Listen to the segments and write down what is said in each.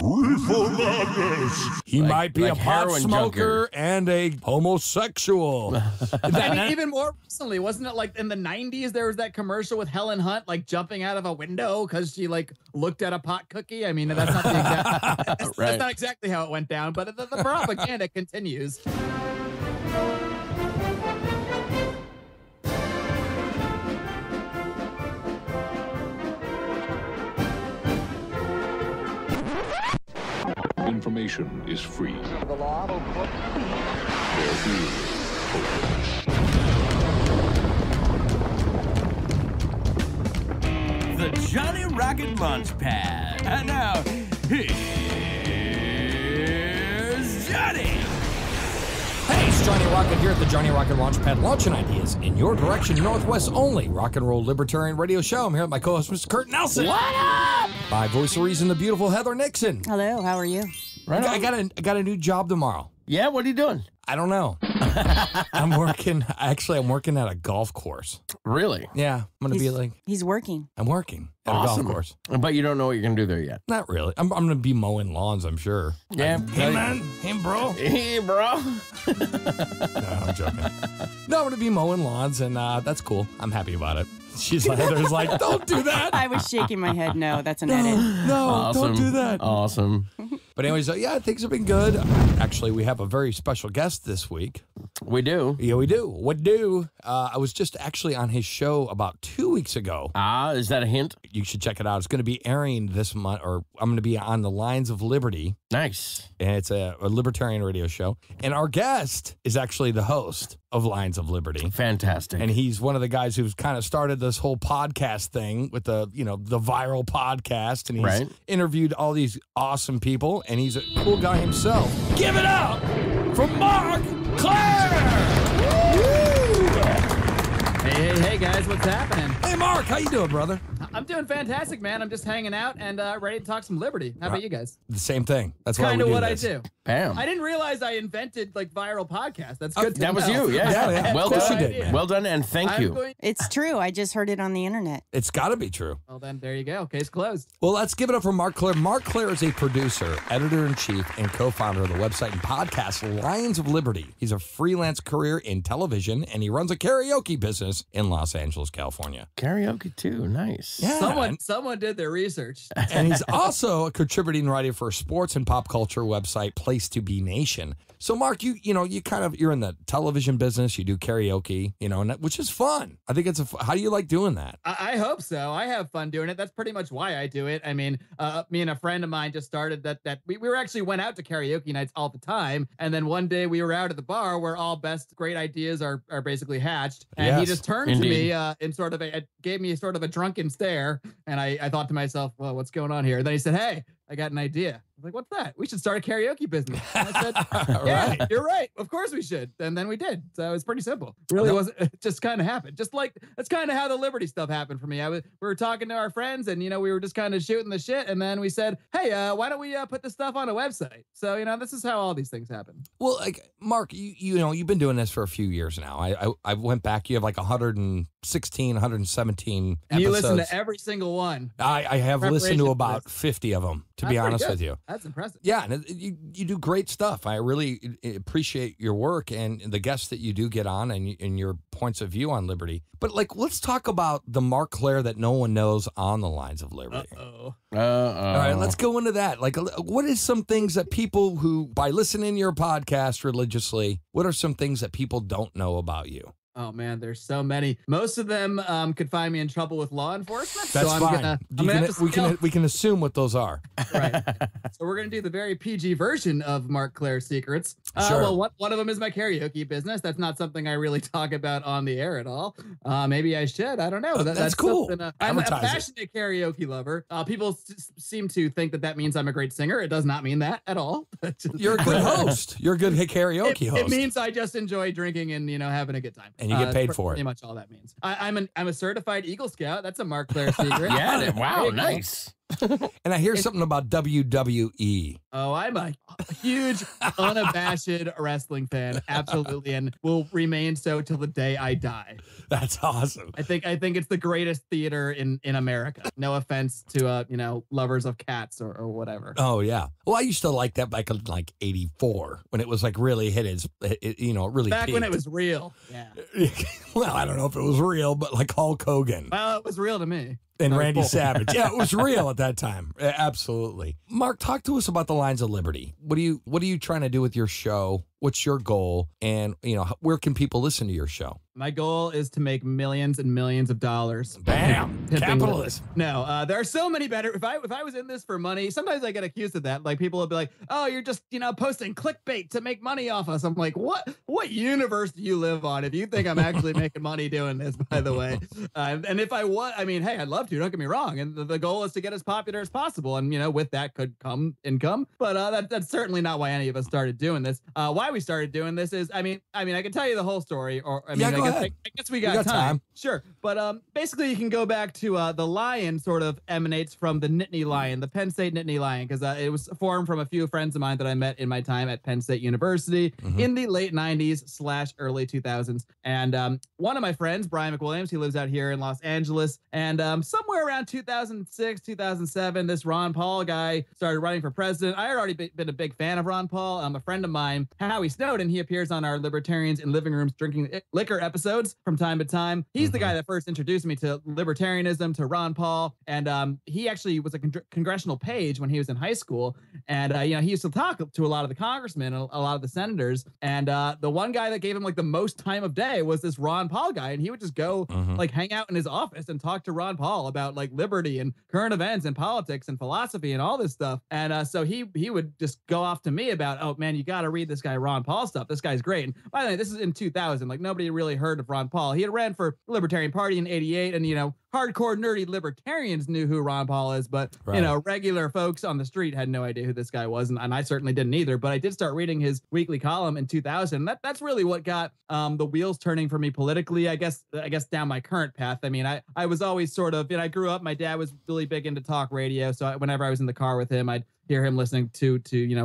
Reefer madness. He might be a pot smoker and a homosexual. I mean, even more recently, wasn't it like in the 90s, there was that commercial with Helen Hunt, like jumping out of a window because she like looked at a pot cookie? I mean, that's not the exact, that's not exactly how it went down, but the propaganda continues. Information is free. The law will put... There is hope. The Johnny Rocket Launch Pad. And now, here's Johnny. Hey, it's Johnny Rocket here at the Johnny Rocket Launchpad, launching ideas in your direction, Northwest only rock and roll libertarian radio show. I'm here with my co-host, Mr. Kurt Nelson. What up? My voice of reason, the beautiful Heather Nixon. Hello, how are you? I got a new job tomorrow. Yeah, what are you doing? I don't know. I'm working at a golf course. Really? Yeah, I'm going to be like... He's working. I'm working at a golf course. But you don't know what you're going to do there yet. Not really. I'm going to be mowing lawns, I'm sure. Yeah. Hey, man. Hey, bro. Hey, bro. No, I'm joking. No, I'm going to be mowing lawns, and that's cool. I'm happy about it. She's like, Heather's like, don't do that. I was shaking my head. No, that's an edit. No, Awesome. don't do that. Awesome. But anyways, yeah, things have been good. Actually, we have a very special guest this week. We do. Yeah, we do. What do? I was just actually on his show about 2 weeks ago. Is that a hint? You should check it out. It's going to be airing this month, or I'm going to be on the Lines of Liberty. Nice. And it's a libertarian radio show. And our guest is actually the host of Lines of Liberty. Fantastic. And he's one of the guys who's kind of started this whole podcast thing with the viral podcast. And he's interviewed all these awesome people. And he's a cool guy himself. Give it up for Marc Clair! Hey guys, what's happening? Hey Marc, how you doing, brother? I'm doing fantastic, man. I'm just hanging out and ready to talk some liberty. How about you guys? The same thing. That's kind of what this. I do. Bam. I didn't realize I invented like viral podcasts. That's good. That was you, yeah. Well done. You did, man. Well done, and thank you. It's true. I just heard it on the internet. It's got to be true. Well, then there you go. Case closed. Well, let's give it up for Marc Clair. Marc Clair is a producer, editor-in-chief, and co-founder of the website and podcast Lions of Liberty. He's a freelance career in television, and he runs a karaoke business in Los Angeles, California. Karaoke too, nice. Yeah. Someone did their research. And he's also a contributing writer for sports and pop culture website Place to Be Nation. So, Marc, you're in the television business. You do karaoke, which is fun. I think how do you like doing that? I hope so. I have fun doing it. That's pretty much why I do it. I mean, me and a friend of mine just started that we were actually went out to karaoke nights all the time. And then one day we were out at the bar where all great ideas are basically hatched. And he just turned to me and gave me sort of a drunken stare. And I thought to myself, well, what's going on here? And then he said, hey, I got an idea. I was like, what's that? We should start a karaoke business. And I said, yeah, you're right. Of course we should. And then we did. So it's pretty simple. Really wasn't, it just kind of happened. Just like, that's kind of how the Liberty stuff happened for me. We were talking to our friends and, we were just kind of shooting the shit. And then we said, hey, why don't we put this stuff on a website? So, this is how all these things happen. Well, like, Marc, you've been doing this for a few years now. I went back, you have like 116, 117 and you episodes. listen to every single one. I have listened to about 50 of them, to be honest with you. That's impressive. Yeah, and you do great stuff. I really appreciate your work and the guests that you do get on and your points of view on liberty. But let's talk about the Marc Clair that no one knows on the Lines of Liberty. Uh-oh. All right, let's go into that. Like, what is some things that people who, by listening to your podcast religiously, what are some things that people don't know about you? Oh man, there's so many. Most of them could find me in trouble with law enforcement. That's so fine. We can assume what those are. Right. So we're gonna do the very PG version of Marc Clair's secrets. Sure. Well, one of them is my karaoke business. That's not something I really talk about on the air at all. Maybe I should. I don't know. That's cool. I'm a passionate karaoke lover. People seem to think that means I'm a great singer. It does not mean that at all. You're a good host. You're a good karaoke host. It means I just enjoy drinking and having a good time. And you get paid for it. Pretty much all that means. I'm a certified Eagle Scout. That's a Marc Clair secret. Yeah. Wow. Nice. And I hear something about WWE. Oh, I'm a huge, unabashed wrestling fan, absolutely, and will remain so till the day I die. That's awesome. I think it's the greatest theater in America. No offense to lovers of cats or whatever. Oh yeah. Well, I used to like that back in like '84 when it was like really hit its, really back peaked. when it was real. Yeah. Well, I don't know if it was real, but like Hulk Hogan. Well, it was real to me. And Randy Savage. Yeah, it was real at that time. Absolutely. Mark, talk to us about the Lines of Liberty. What are you trying to do with your show? What's your goal? And, where can people listen to your show? My goal is to make millions and millions of dollars. Bam! Capitalist. No, there are so many better. If I was in this for money, sometimes I get accused of that. Like people will be like, "Oh, you're just posting clickbait to make money off us." I'm like, "What universe do you live on? If you think I'm actually making money doing this, by the way." And if I was, I mean, hey, I'd love to. Don't get me wrong. And the goal is to get as popular as possible. And with that could come income. But that's certainly not why any of us started doing this. Why we started doing this is, I mean, I can tell you the whole story. I guess we got time. Sure. But basically, you can go back to the Lion sort of emanates from the Nittany Lion, the Penn State Nittany Lion, because it was formed from a few friends of mine that I met in my time at Penn State University in the late 90s / early 2000s. And one of my friends, Brian McWilliams, he lives out here in Los Angeles. And somewhere around 2006, 2007, this Ron Paul guy started running for president. I had already been a big fan of Ron Paul. A friend of mine, Howie Snowden, he appears on our Libertarians in Living Rooms Drinking Liquor episodes from time to time. He's the guy that first introduced me to libertarianism, to Ron Paul. And he actually was a congressional page when he was in high school. And, he used to talk to a lot of the congressmen, and a lot of the senators. And the one guy that gave him like the most time of day was this Ron Paul guy. And he would just go like hang out in his office and talk to Ron Paul about like liberty and current events and politics and philosophy and all this stuff. And so he would just go off to me about, oh man, you got to read this guy Ron Paul stuff. This guy's great. And by the way, this is in 2000. Like nobody really heard of Ron Paul. He had ran for the Libertarian Party in '88, and hardcore nerdy libertarians knew who Ron Paul is, but regular folks on the street had no idea who this guy was, and I certainly didn't either. But I did start reading his weekly column in 2000. That's really what got the wheels turning for me politically. I guess down my current path. I mean, I was always sort of, I grew up. My dad was really big into talk radio, so whenever I was in the car with him, I'd hear him listening to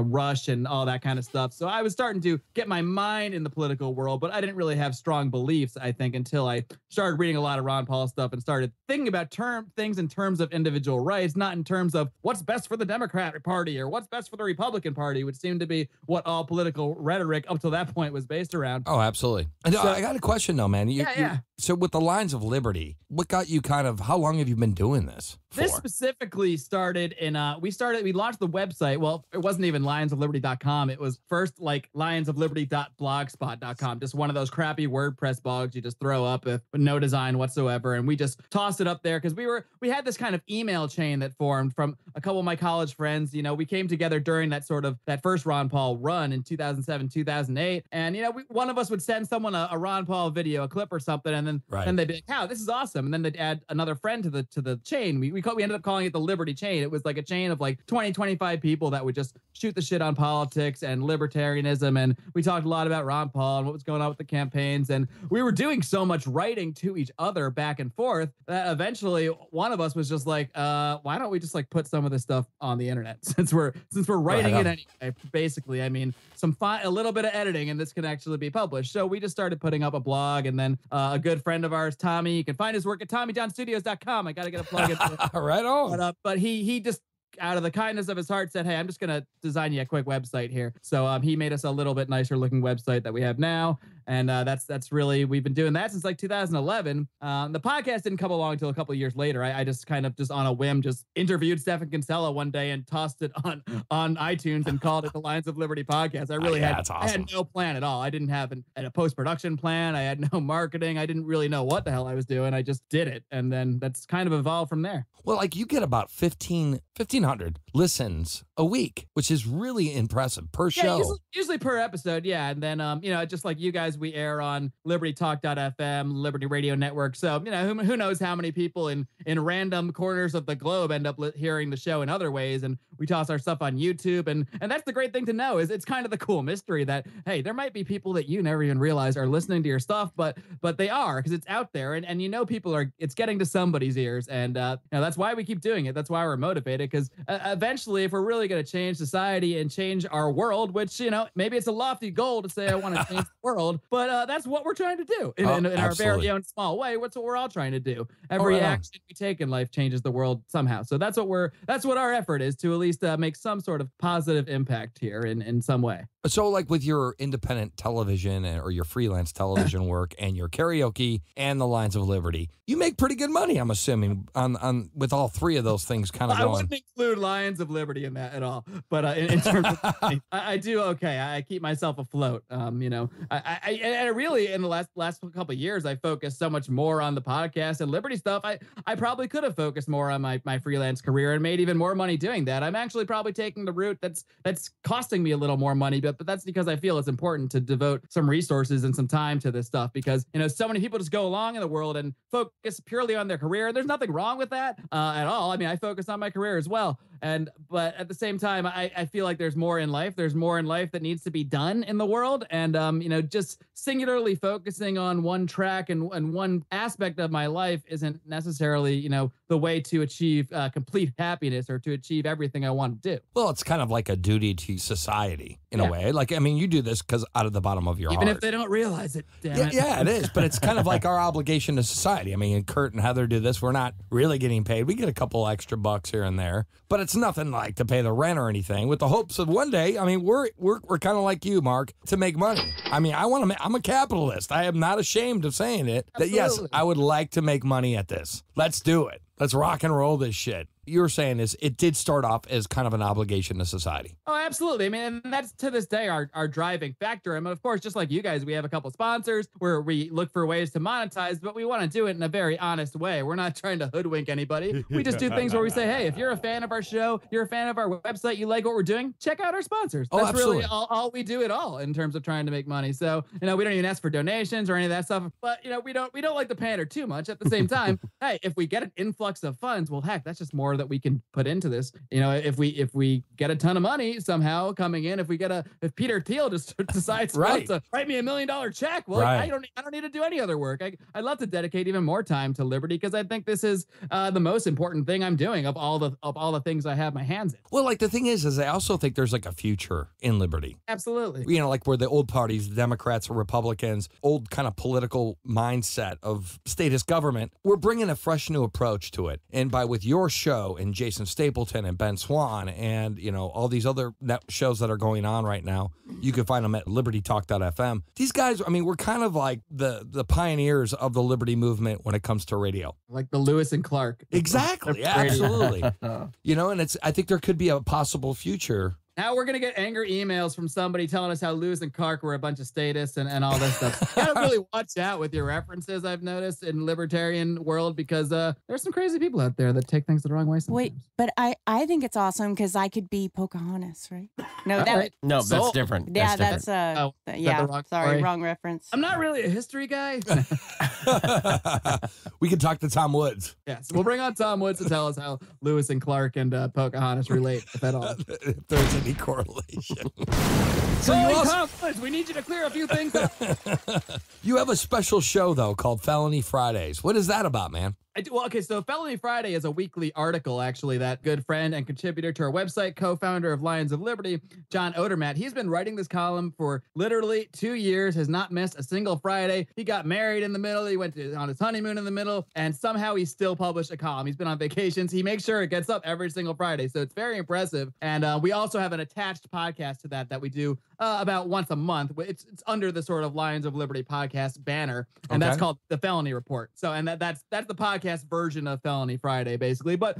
Rush and all that kind of stuff. So I was starting to get my mind in the political world, but I didn't really have strong beliefs, I think, until I started reading a lot of Ron Paul stuff and started thinking about things in terms of individual rights, not in terms of what's best for the Democratic Party or what's best for the Republican Party, which seemed to be what all political rhetoric up to that point was based around. Oh, absolutely. I got a question though, man. So with the Lines of Liberty, what got you how long have you been doing this for? This specifically started in, we launched the website. Well, it wasn't even lionsofliberty.com. It was first like lionsofliberty.blogspot.com. Just one of those crappy WordPress blogs you just throw up with no design whatsoever. And we just tossed it up there because we had this kind of email chain that formed from a couple of my college friends. We came together during that first Ron Paul run in 2007, 2008. And, one of us would send someone a Ron Paul video, a clip or something. And then they'd be like, wow, this is awesome. And then they'd add another friend to the chain. We ended up calling it the Liberty Chain. It was like a chain of like 20, 25 people that would just shoot the shit on politics and libertarianism. And we talked a lot about Ron Paul and what was going on with the campaigns. And we were doing so much writing to each other back and forth that eventually one of us was just like, why don't we just like put some of this stuff on the internet since we're writing it anyway? Basically, I mean, a little bit of editing and this can actually be published. So we just started putting up a blog, and then a good friend of ours, Tommy, you can find his work at TommyJohnStudios.com. I got to get a plug in. Right on. But he just, out of the kindness of his heart, said, hey, I'm just going to design you a quick website here. So he made us a little bit nicer looking website that we have now. And that's really, we've been doing that since like 2011. The podcast didn't come along until a couple of years later. I just kind of just on a whim just interviewed Stephen Kinsella one day and tossed it on iTunes and called it the Lines of Liberty podcast. I really that's awesome. I had no plan at all. I didn't have a post-production plan. I had no marketing. I didn't really know what the hell I was doing. I just did it. And then that's kind of evolved from there. Well, like you get about 1,500 listens a week, which is really impressive per show. Usually per episode. Yeah. And then, just like you guys, we air on LibertyTalk.fm, Liberty Radio Network. So, who knows how many people in random corners of the globe end up hearing the show in other ways. And We toss our stuff on YouTube, and that's the great thing to know is it's kind of the cool mystery that, hey, there might be people that you never even realize are listening to your stuff, but they are, because it's out there, and people are, it's getting to somebody's ears, and that's why we keep doing it. That's why we're motivated, because eventually, if we're really going to change society and change our world, which, maybe it's a lofty goal to say I want to change the world, but that's what we're trying to do in our very own small way. What's what we're all trying to do. Every action we take in life changes the world somehow. So that's what our effort is, to at least make some sort of positive impact here in some way. So like with your independent television or your freelance television work and your karaoke and the Lines of Liberty, you make pretty good money, I'm assuming, on with all three of those things kind of going. I wouldn't include Lions of Liberty in that at all, but in terms of money, I do okay. I keep myself afloat. I really, in the last couple of years, I focused so much more on the podcast and Liberty stuff. I probably could have focused more on my freelance career and made even more money doing that. I'm actually probably taking the route that's costing me a little more money, but that's because I feel it's important to devote some resources and some time to this stuff, because so many people just go along in the world and focus purely on their career. There's nothing wrong with that at all. I mean, I focus on my career as well. But at the same time, I feel like there's more in life. There's more in life that needs to be done in the world. And, just singularly focusing on one track and one aspect of my life isn't necessarily, the way to achieve complete happiness or to achieve everything I want to do. Well, it's kind of like a duty to society in a way. Like, I mean, you do this because out of the bottom of your heart. Even if they don't realize it, damn it. Yeah, it is. But it's kind of like our obligation to society. I mean, Kurt and Heather do this. We're not really getting paid. We get a couple extra bucks here and there, but it's nothing like to pay the rent or anything, with the hopes of one day, I mean, we're kind of like you, Mark, to make money. I mean, I'm a capitalist. I am not ashamed of saying it. Absolutely. That yes, I would like to make money at this. Let's do it. Let's rock and roll this shit. You're saying is it did start off as kind of an obligation to society. Oh, absolutely. I mean, and that's to this day our driving factor. I mean, of course, just like you guys, we have a couple sponsors where we look for ways to monetize, but we want to do it in a very honest way. We're not trying to hoodwink anybody. We just do things where we say, hey, if you're a fan of our show, you're a fan of our website, you like what we're doing, check out our sponsors. That's really all we do at all in terms of trying to make money. So, we don't even ask for donations or any of that stuff, but we don't like to pander too much. At the same time, hey, if we get an influx of funds, well, heck, that's just more that we can put into this. If we get a ton of money somehow coming in, if Peter Thiel just decides to write me $1 million check, well, I don't need to do any other work. I'd love to dedicate even more time to Liberty, because I think this is the most important thing I'm doing of all the things I have my hands in. Well, like the thing is I also think there's like a future in Liberty. Absolutely. Like where the old parties, the Democrats or Republicans, old kind of political mindset of statist government, we're bringing a fresh new approach to it. And with your show and Jason Stapleton and Ben Swan and, all these other shows that are going on right now, you can find them at libertytalk.fm. These guys, I mean, we're kind of like the pioneers of the Liberty movement when it comes to radio. Like the Lewis and Clark. Exactly. Absolutely. And I think there could be a possible future. Now we're going to get angry emails from somebody telling us how Lewis and Clark were a bunch of statists and all this stuff. You got to really watch out with your references, I've noticed, in libertarian world, because there's some crazy people out there that take things the wrong way sometimes. Wait, but I think it's awesome because I could be Pocahontas, right? No, no, that's different. Yeah, that's sorry, wrong reference. I'm not really a history guy. We can talk to Tom Woods. Yes, we'll bring on Tom Woods to tell us how Lewis and Clark and Pocahontas relate, if at all. If there's any correlation. So we need you to clear a few things up. You have a special show, though, called Felony Fridays. What is that about, man? Well, okay, so Felony Friday is a weekly article, actually, that good friend and contributor to our website, co-founder of Lions of Liberty, John Odermatt. He's been writing this column for literally 2 years, has not missed a single Friday. He got married in the middle. He went on his honeymoon in the middle, and somehow he still published a column. He's been on vacations. He makes sure it gets up every single Friday, so it's very impressive. And we also have an attached podcast to that we do about once a month. It's under the sort of Lions of Liberty podcast banner, and that's called the Felony Report. So, and that's the podcast version of Felony Friday, basically. But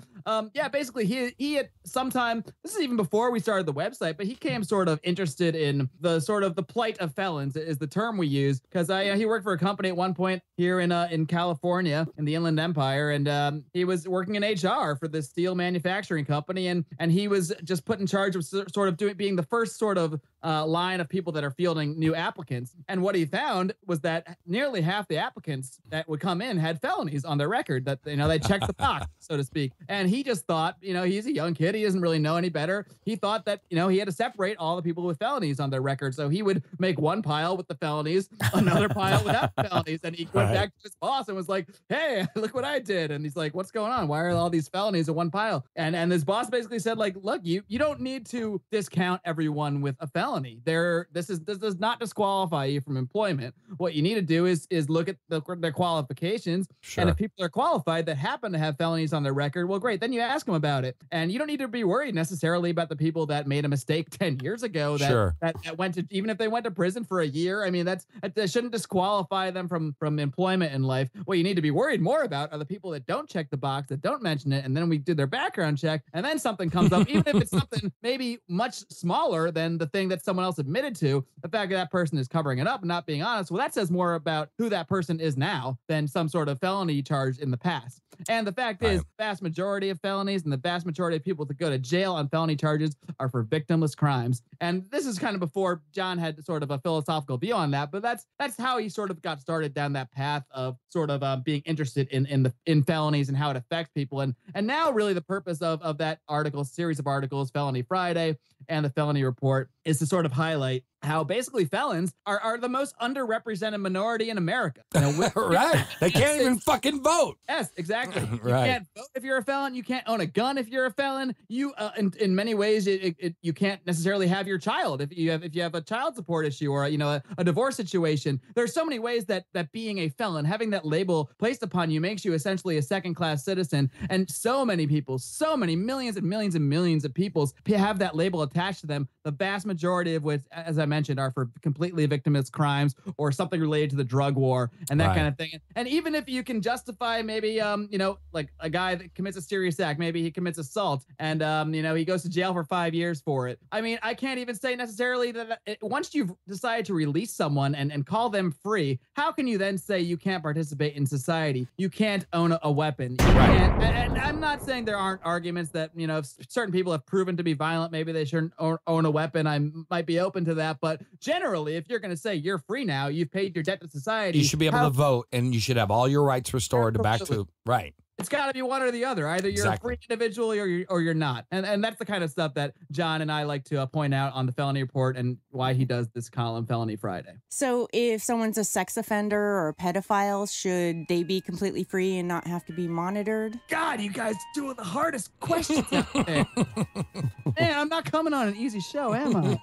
basically he had sometime, this is even before we started the website, but he came sort of interested in the sort of the plight of felons is the term we use, because he worked for a company at one point here in California in the Inland Empire, and he was working in HR for this steel manufacturing company, and he was just put in charge of sort of being the first sort of line of people that are fielding new applicants. And what he found was that nearly half the applicants that would come in had felonies on their record, that, they checked the box, so to speak. And he just thought, he's a young kid. He doesn't really know any better. He thought that, he had to separate all the people with felonies on their record. So he would make one pile with the felonies, another pile without felonies. And he went back to his boss and was like, hey, look what I did. And he's like, what's going on? Why are all these felonies in one pile? And his boss basically said, like, look, you don't need to discount everyone with a felony. This does not disqualify you from employment. What you need to do is look at their qualifications. Sure. And if people are qualified that happen to have felonies on their record, well, great. Then you ask them about it. And you don't need to be worried necessarily about the people that made a mistake 10 years ago that went to, even if they went to prison for a year. I mean, that shouldn't disqualify them from employment in life. What you need to be worried more about are the people that don't check the box, that don't mention it, and then we do their background check, and then something comes up, even if it's something maybe much smaller than the thing that someone else admitted to. The fact that person is covering it up and not being honest, well, that says more about who that person is now than some sort of felony charge in the past. And the fact is, the vast majority of felonies and the vast majority of people that go to jail on felony charges are for victimless crimes. And this is kind of before John had sort of a philosophical view on that, but that's how he sort of got started down that path of sort of being interested in felonies and how it affects people. And now really the purpose of that series of articles, Felony Friday and the Felony Report, is to sort of highlight how basically felons are the most underrepresented minority in America. Right. They can't even fucking vote. Yes, exactly. Right. You can't vote if you're a felon. You can't own a gun if you're a felon. You, in many ways, you can't necessarily have your child if you have a child support issue or a divorce situation. There's so many ways that being a felon, having that label placed upon you, makes you essentially a second-class citizen. And so many people, so many millions and millions and millions of people have that label attached to them. The vast majority of which, as I mentioned, are for completely victimless crimes or something related to the drug war and that kind of thing. And even if you can justify maybe, like a guy that commits a serious act, maybe he commits assault and, he goes to jail for 5 years for it. I mean, I can't even say necessarily that once you've decided to release someone and call them free, how can you then say you can't participate in society? You can't own a weapon. You can't, and I'm not saying there aren't arguments that, if certain people have proven to be violent, maybe they shouldn't own a weapon. I might be open to that. But generally, if you're going to say you're free now, you've paid your debt to society. You should be able to vote, and you should have all your rights restored back to right. It's got to be one or the other. Either you're a free individual or you're not. And that's the kind of stuff that John and I like to point out on the Felony Report and why he does this column, Felony Friday. So if someone's a sex offender or a pedophile, should they be completely free and not have to be monitored? God, you guys doing the hardest questions out there. Man, I'm not coming on an easy show, am I?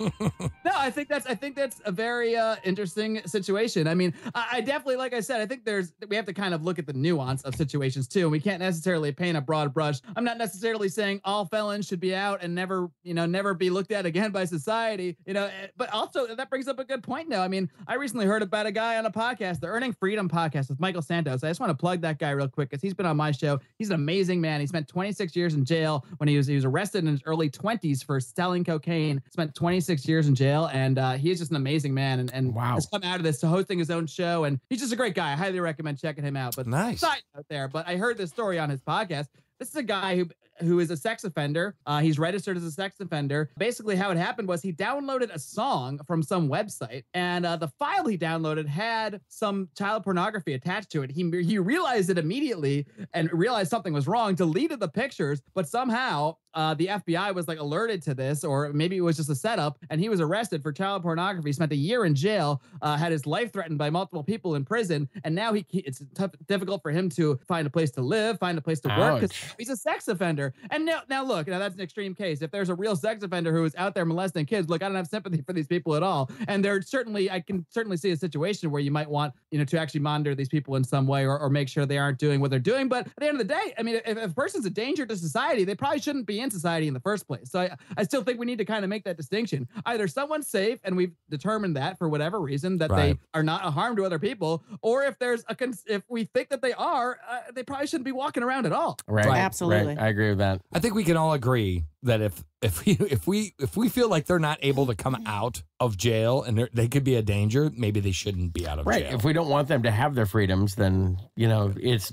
No, I think that's a very interesting situation. I mean, I definitely, like I said, I think we have to kind of look at the nuance of situations too. And we can't necessarily paint a broad brush. I'm not necessarily saying all felons should be out and never be looked at again by society, but also that brings up a good point now. I mean, I recently heard about a guy on a podcast, the Earning Freedom podcast with Michael Santos. I just want to plug that guy real quick because he's been on my show. He's an amazing man. He spent 26 years in jail when he was arrested in his early 20s for selling cocaine. Spent 26 years in jail, and he is just an amazing man and has come out of this to hosting his own show, and he's just a great guy. I highly recommend checking him out. But nice side note there, but I heard this story on his podcast. This is a guy who is a sex offender. He's registered as a sex offender. Basically, how it happened was he downloaded a song from some website, and the file he downloaded had some child pornography attached to it. He realized it immediately and realized something was wrong, deleted the pictures, but somehow the FBI was like alerted to this, or maybe it was just a setup, and he was arrested for child pornography, spent a year in jail, had his life threatened by multiple people in prison, and now it's difficult for him to find a place to live, find a place to work, because he's a sex offender. And now look, that's an extreme case. If there's a real sex offender who is out there molesting kids, look, I don't have sympathy for these people at all. And I can certainly see a situation where you might want, to actually monitor these people in some way or make sure they aren't doing what they're doing. But at the end of the day, I mean, if a person's a danger to society, they probably shouldn't be in society in the first place. So I still think we need to kind of make that distinction. Either someone's safe and we've determined that for whatever reason that they are not a harm to other people, or if if we think that they are, they probably shouldn't be walking around at all. Right. Absolutely. Right. I agree with that. I think we can all agree that if if we feel like they're not able to come out of jail and they could be a danger, maybe they shouldn't be out of jail. If we don't want them to have their freedoms, then,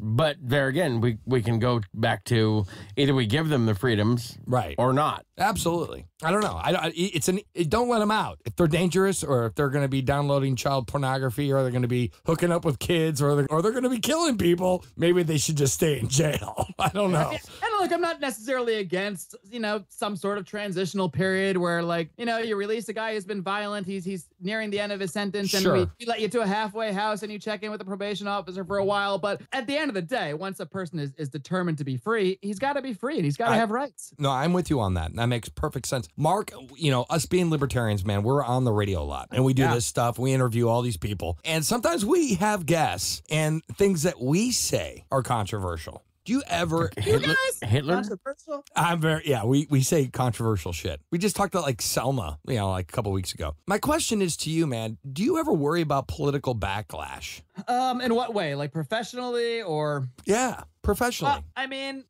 but there again, we can go back to either we give them the freedoms or not. Absolutely. I don't know. Don't let them out. If they're dangerous or if they're going to be downloading child pornography or they're going to be hooking up with kids or they're going to be killing people, maybe they should just stay in jail. I don't know. And look, I'm not necessarily against, some sort of transitional period where you release a guy who's been violent. He's nearing the end of his sentence and we let you to a halfway house and you check in with the probation officer for a while. But at the end of the day, once a person is determined to be free, he's got to be free and he's got to have rights. No, I'm with you on that. That makes perfect sense. Mark, us being libertarians, man, we're on the radio a lot and we do this stuff. We interview all these people and sometimes we have guests and things that we say are controversial. Do you ever Hitler? Controversial? We say controversial shit. We just talked about Selma, a couple weeks ago. My question is to you, man. Do you ever worry about political backlash? In what way? Like professionally or? Yeah, professionally.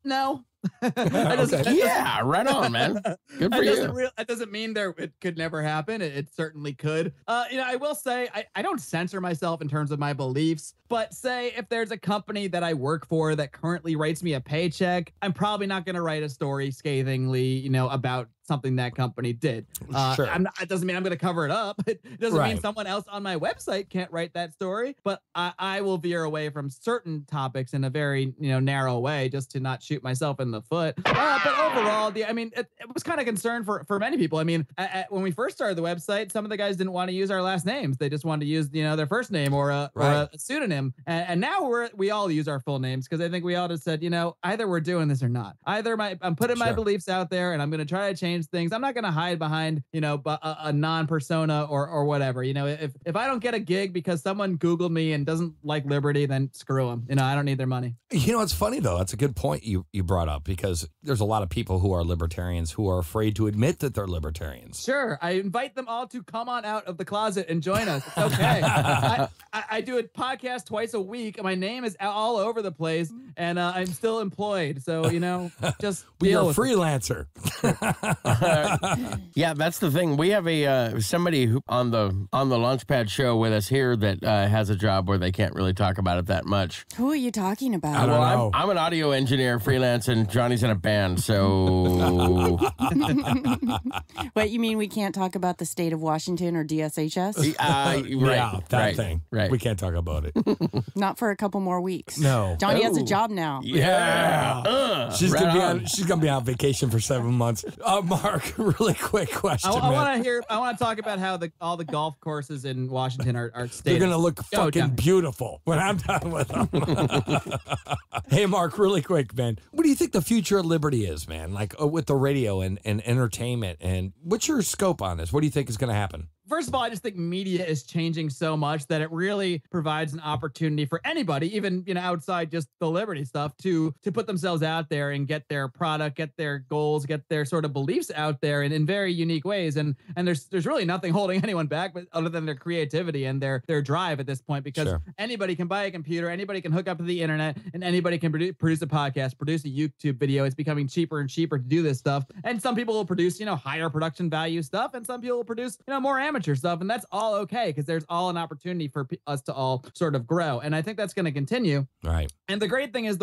No. Yeah, right on, man. Good for you. That doesn't mean it could never happen. It certainly could. I will say I don't censor myself in terms of my beliefs, but say if there's a company that I work for that currently writes me a paycheck, I'm probably not going to write a story scathingly, about something that company did. Sure. It doesn't mean I'm going to cover it up. It doesn't mean someone else on my website can't write that story, but I will veer away from certain topics in a very, narrow way just to not shoot myself in the foot. But overall, it was kind of concern for many people. When we first started the website, some of the guys didn't want to use our last names. They just wanted to use, their first name or a pseudonym. And now we all use our full names because I think we all just said, either we're doing this or not. Either I'm putting my beliefs out there and I'm going to try to change things. I'm not going to hide behind, a non-persona or whatever. If I don't get a gig because someone Googled me and doesn't like liberty, then screw them. I don't need their money. It's funny though. That's a good point you brought up because there's a lot of people who are libertarians who are afraid to admit that they're libertarians. Sure. I invite them all to come on out of the closet and join us. It's okay. I do a podcast twice a week. My name is all over the place and I'm still employed. So, just you're a freelancer. Yeah, that's the thing. We have somebody who on the Launchpad show with us here that has a job where they can't really talk about it that much. Who are you talking about? I don't know. I'm an audio engineer, freelance, and Johnny's in a band. So, what you mean? We can't talk about the state of Washington or DSHS? Right, thing. Right. We can't talk about it. Not for a couple more weeks. No. Johnny has a job now. Yeah. She's gonna be on vacation for 7 months. Mark, really quick question. I want to talk about how all the golf courses in Washington are stated. They're gonna look fucking beautiful when I'm done with them. Hey, Mark, really quick, man. What do you think the future of liberty is, man? With the radio and entertainment, and what's your scope on this? What do you think is going to happen? First of all, I just think media is changing so much that it really provides an opportunity for anybody, even outside just the liberty stuff, to put themselves out there and get their product, get their goals, get their sort of beliefs out there in very unique ways. And there's really nothing holding anyone back other than their creativity and their drive at this point, because anybody can buy a computer, anybody can hook up to the internet, and anybody can produce a podcast, produce a YouTube video. It's becoming cheaper and cheaper to do this stuff. And some people will produce higher production value stuff, and some people will produce more amateur stuff, and that's all okay because there's all an opportunity for us to all sort of grow, and I think that's going to continue. Right. And the great thing is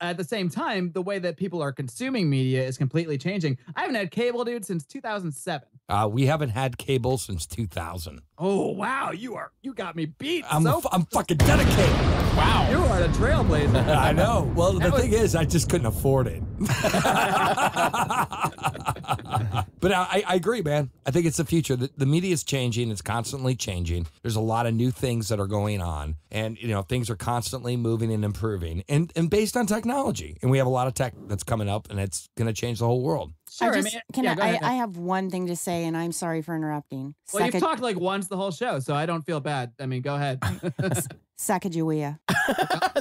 at the same time, the way that people are consuming media is completely changing. I haven't had cable, dude, since 2007. We haven't had cable since 2000. Oh wow, you got me beat. I'm fucking dedicated. Wow, you are a trailblazer. I know. Well, the thing is, I just couldn't afford it. But I agree, man. I think it's the future. The media is changing. It's constantly changing. There's a lot of new things that are going on. And, things are constantly moving and improving. And based on technology. And we have a lot of tech that's coming up, and it's going to change the whole world. Sure, I have one thing to say, and I'm sorry for interrupting. Well, you've talked once the whole show, so I don't feel bad. Go ahead. Sacagawea.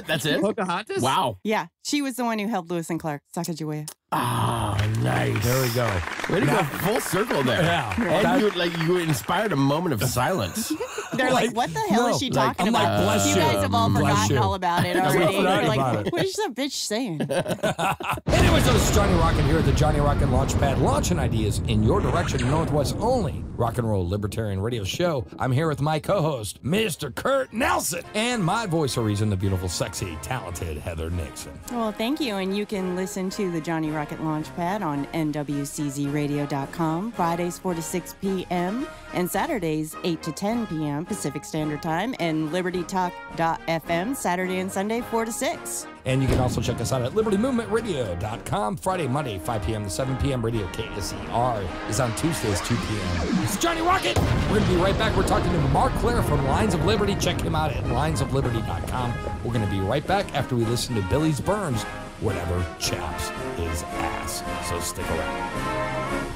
That's it? Pocahontas? Wow. Yeah, she was the one who held Lewis and Clark. Sacagawea. Oh, nice. There we go. Way to go full circle there. Yeah. And you inspired a moment of silence. They're like, what the hell is she talking I'm like, about? bless You you. guys have all Bless forgotten you. all about it already. forgotten You're like, about it. what is that bitch saying? Anyways, this is Johnny Rockin' here at the Johnny Rockin' Launchpad, launching ideas in your direction, Northwest's only rock and roll libertarian radio show. I'm here with my co-host, Mr. Kurt Nelson, and my voice of reason, the beautiful, sexy, talented Heather Nixon. Well, thank you. And you can listen to the Johnny Rocket Launchpad on nwczradio.com, Fridays 4 to 6 p.m., and Saturdays 8 to 10 p.m. Pacific Standard Time, and libertytalk.fm, Saturday and Sunday 4 to 6. And you can also check us out at libertymovementradio.com, Friday, Monday, 5 p.m. to 7 p.m. Radio KSER is on Tuesdays, 2 p.m. It's Johnny Rocket. We're going to be right back. We're talking to Marc Clair from Lines of Liberty. Check him out at linesofliberty.com. We're going to be right back after we listen to Billy's Burns, Whatever Chaps His Ass. So stick around.